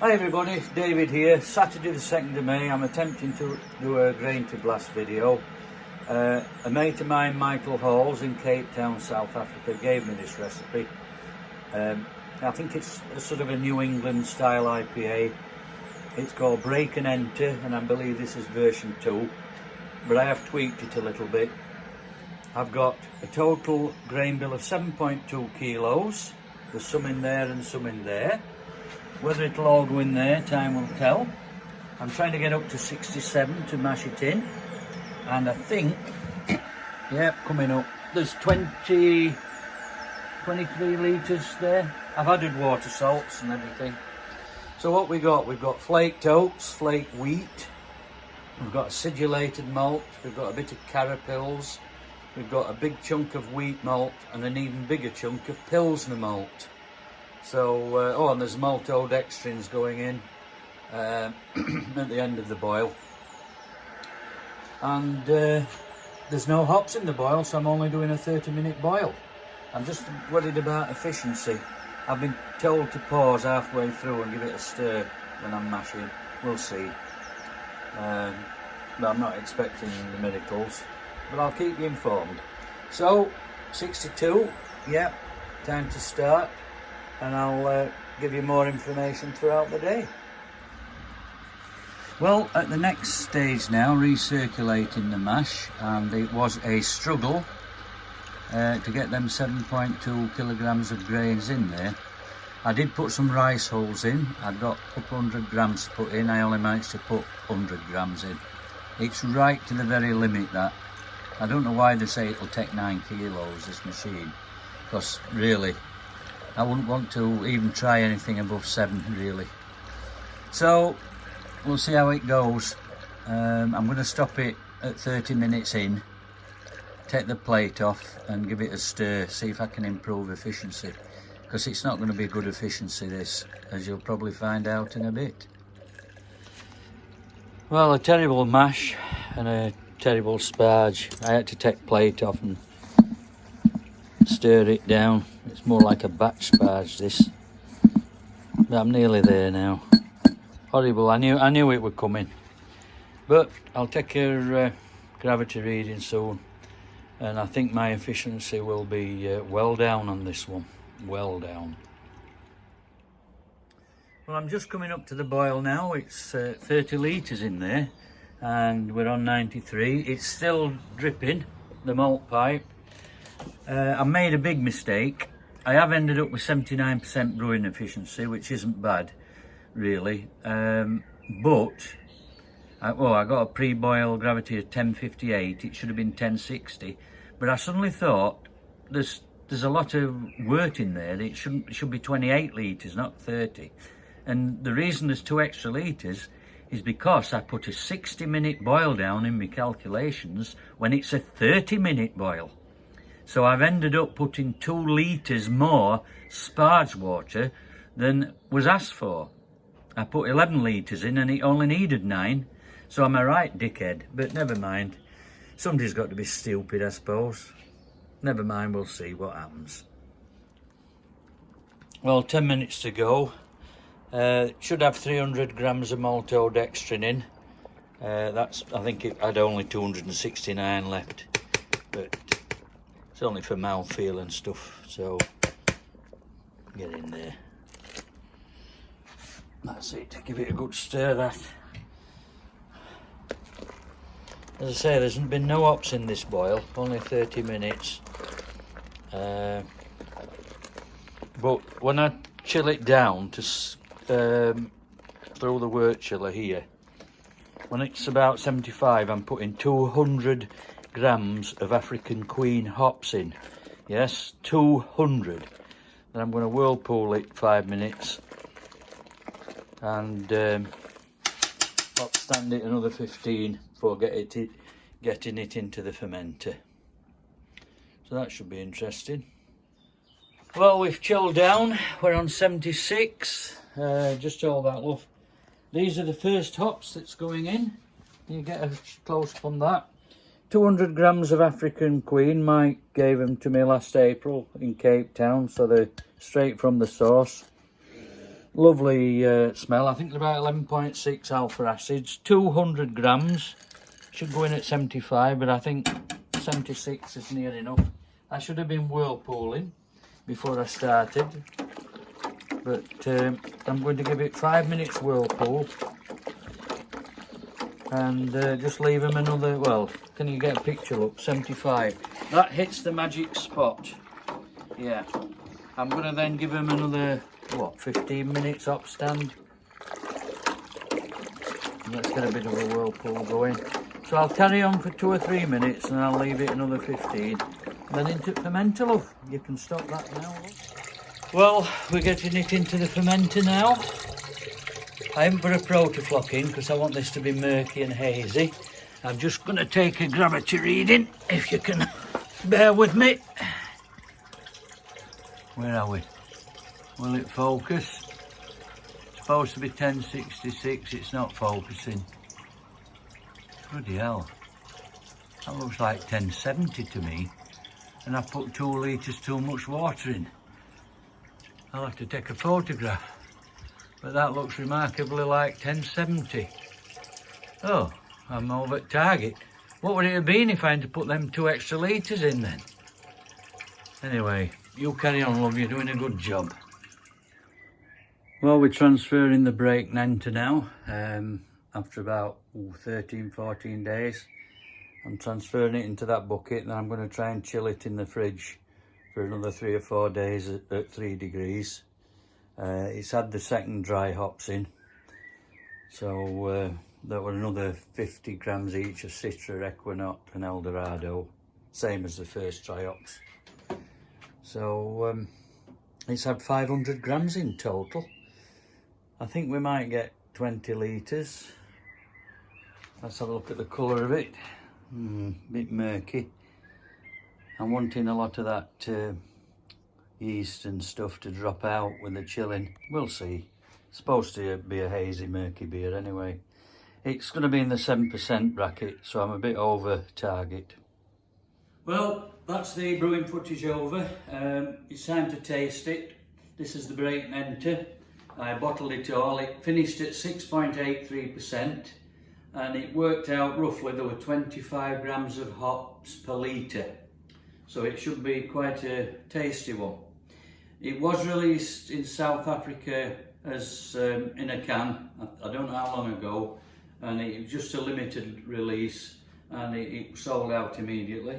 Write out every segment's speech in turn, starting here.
Hi everybody, it's David here. Saturday the 2nd of May, I'm attempting to do a grain to blast video. A mate of mine, Michael Halls in Cape Town, South Africa, gave me this recipe. I think it's a sort of a New England style IPA. It's called Break and Enter, and I believe this is version 2, but I have tweaked it a little bit. I've got a total grain bill of 7.2 kilos. There's some in there and some in there. Whether it'll all go in there, time will tell. I'm trying to get up to 67 to mash it in. And I think, yep, coming up. There's 23 litres there. I've added water salts and everything. So what we've got flaked oats, flaked wheat. We've got acidulated malt. We've got a bit of carapils. We've got a big chunk of wheat malt and an even bigger chunk of Pilsner malt. So, and there's maltodextrins going in at the end of the boil. And there's no hops in the boil, so I'm only doing a 30-minute boil. I'm just worried about efficiency. I've been told to pause halfway through and give it a stir when I'm mashing. We'll see. But I'm not expecting the miracles, but I'll keep you informed. So, 62, yep, time to start. And I'll give you more information throughout the day. Well, at the next stage now, recirculating the mash, and it was a struggle to get them 7.2 kilograms of grains in there. I did put some rice hulls in. I'd got a couple 100 grams to put in. I only managed to put 100 grams in. It's right to the very limit, that. I don't know why they say it'll take 9 kilos, this machine, because really, I wouldn't want to even try anything above 7, really. So, we'll see how it goes. I'm going to stop it at 30 minutes in, take the plate off and give it a stir, see if I can improve efficiency. Because it's not going to be good efficiency, this, as you'll probably find out in a bit. Well, a terrible mash and a terrible sparge. I had to take plate off and stir it down. It's more like a batch sparge, this. But I'm nearly there now. Horrible. I knew it would come in. But I'll take a gravity reading soon, and I think my efficiency will be well down on this one. Well down. Well, I'm just coming up to the boil now. It's 30 litres in there, and we're on 93. It's still dripping, the malt pipe. I made a big mistake. I have ended up with 79% brewing efficiency, which isn't bad, really. But I got a pre-boil gravity of 1058. It should have been 1060. But I suddenly thought there's a lot of wort in there. It should be 28 litres, not 30. And the reason there's 2 extra litres is because I put a 60-minute boil down in my calculations when it's a 30-minute boil. So I've ended up putting 2 litres more sparge water than was asked for. I put 11 litres in and it only needed 9. So I'm a right dickhead, but never mind. Somebody's got to be stupid, I suppose. Never mind, we'll see what happens. Well, 10 minutes to go. Should have 300 grams of maltodextrin in. I think it had only 269 left. But it's only for mouthfeel and stuff, so get in there. That's it, give it a good stir, that. As I say, there's been no hops in this boil, only 30 minutes. But when I chill it down to through the wort chiller here, when it's about 75, I'm putting 200 grams of African Queen hops in. Yes, 200. Then I'm going to whirlpool it 5 minutes and hot stand it another 15 before getting it into the fermenter. So that should be interesting. Well, we've chilled down. We're on 76. Just all that love. These are the first hops that's going in. You get a close up on that. 200 grams of African Queen. Mike gave them to me last April in Cape Town, so they're straight from the source. Lovely smell. I think they're about 11.6 alpha acids, 200 grams. Should go in at 75, but I think 76 is near enough. I should have been whirlpooling before I started, but I'm going to give it 5 minutes whirlpool and just leave them another, well, can you get a picture? Look, 75. That hits the magic spot. Yeah. I'm going to then give them another, what, 15 minutes up stand. Let's get a bit of a whirlpool going. So I'll carry on for 2 or 3 minutes and I'll leave it another 15. Then into fermenter, love. You can stop that now, love. Well, we're getting it into the fermenter now. I haven't put a protoflock in because I want this to be murky and hazy. I'm just going to take a gravity reading, if you can bear with me. Where are we? Will it focus? It's supposed to be 1066, it's not focusing. Bloody hell. That looks like 1070 to me. And I put 2 litres too much water in. I'll have to take a photograph. But that looks remarkably like 1070. Oh, I'm over at target. What would it have been if I had to put them 2 extra litres in then? Anyway, you carry on, love, you're doing a good job. Well, we're transferring the brake nenter now. After about 13, 14 days. I'm transferring it into that bucket and then I'm going to try and chill it in the fridge for another 3 or 4 days at 3 degrees. It's had the second dry hops in. So that were another 50 grams each of Citra, Equinox and Eldorado. Same as the first dry hops. So it's had 500 grams in total. I think we might get 20 litres. Let's have a look at the colour of it. Bit murky. I'm wanting a lot of that yeast and stuff to drop out with the chilling. We'll see. It's supposed to be a hazy, murky beer anyway. It's going to be in the 7% bracket, so I'm a bit over target. Well, that's the brewing footage over. It's time to taste it. This is the brake nenter. I bottled it all. It finished at 6.83%. And it worked out roughly there were 25 grams of hops per litre, so it should be quite a tasty one. It was released in South Africa as in a can, I don't know how long ago, and it was just a limited release and it sold out immediately.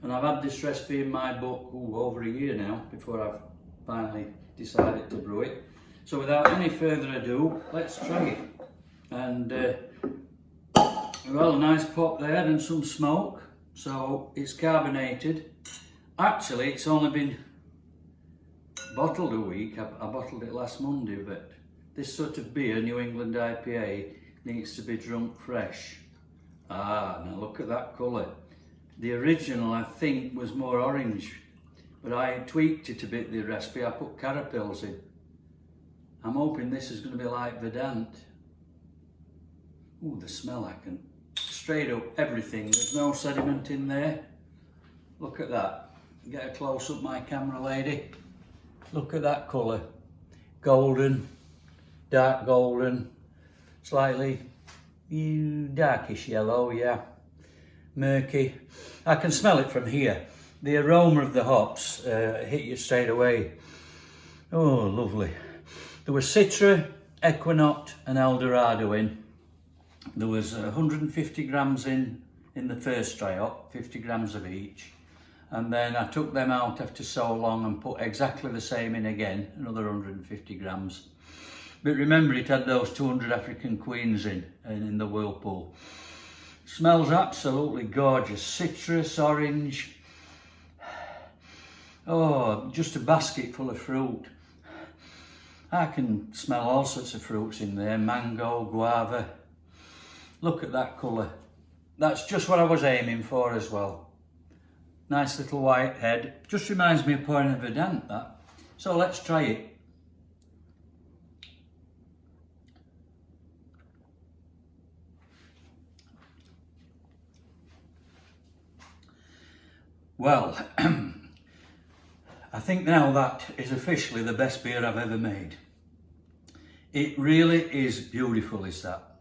And I've had this recipe in my book over a year now before I've finally decided to brew it. So without any further ado, let's try it. And well, a nice pop there and some smoke, so it's carbonated. Actually, it's only been bottled a week. I bottled it last Monday, but this sort of beer, New England IPA, needs to be drunk fresh. Ah, now look at that colour. The original, I think, was more orange, but I tweaked it a bit, the recipe. I put carapils in. I'm hoping this is going to be like Verdant. Ooh, the smell, I can... Straight up everything, there's no sediment in there. Look at that. Get a close up, my camera lady. Look at that colour. Golden, dark golden, slightly darkish yellow, yeah. Murky. I can smell it from here. The aroma of the hops hit you straight away. Oh, lovely. There was Citra, Equinox and Eldorado in. There was 150 grams in the first dry hop, 50 grams of each. And then I took them out after so long and put exactly the same in again, another 150 grams. But remember, it had those 200 African Queens in the whirlpool. Smells absolutely gorgeous. Citrus, orange. Oh, just a basket full of fruit. I can smell all sorts of fruits in there. Mango, guava. Look at that colour. That's just what I was aiming for as well. Nice little white head. Just reminds me of pouring a Verdant, that. So let's try it. Well, I think now that is officially the best beer I've ever made. It really is beautiful, is that.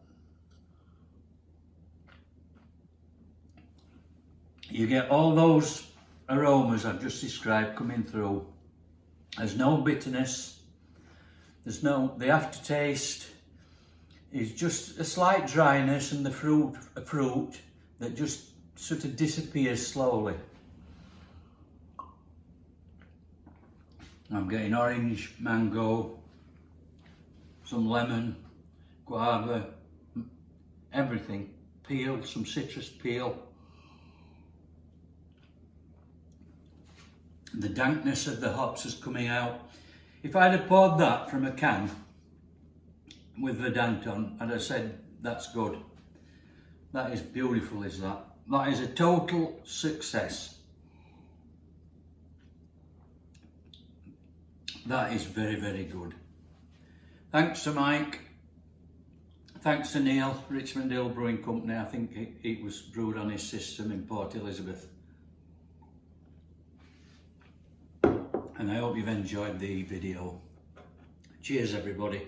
You get all those aromas I've just described coming through. There's no bitterness. There's no, the aftertaste is just a slight dryness, and the fruit that just sort of disappears slowly. I'm getting orange, mango, some lemon, guava, everything. Peel, some citrus peel. The dankness of the hops is coming out. If I'd have poured that from a can with Verdant on, I'd have said, that's good. That is beautiful, is that. That is a total success. That is very, very good. Thanks to Mike. Thanks to Neil, Richmond Hill Brewing Company. I think it was brewed on his system in Port Elizabeth. And I hope you've enjoyed the video. Cheers, everybody.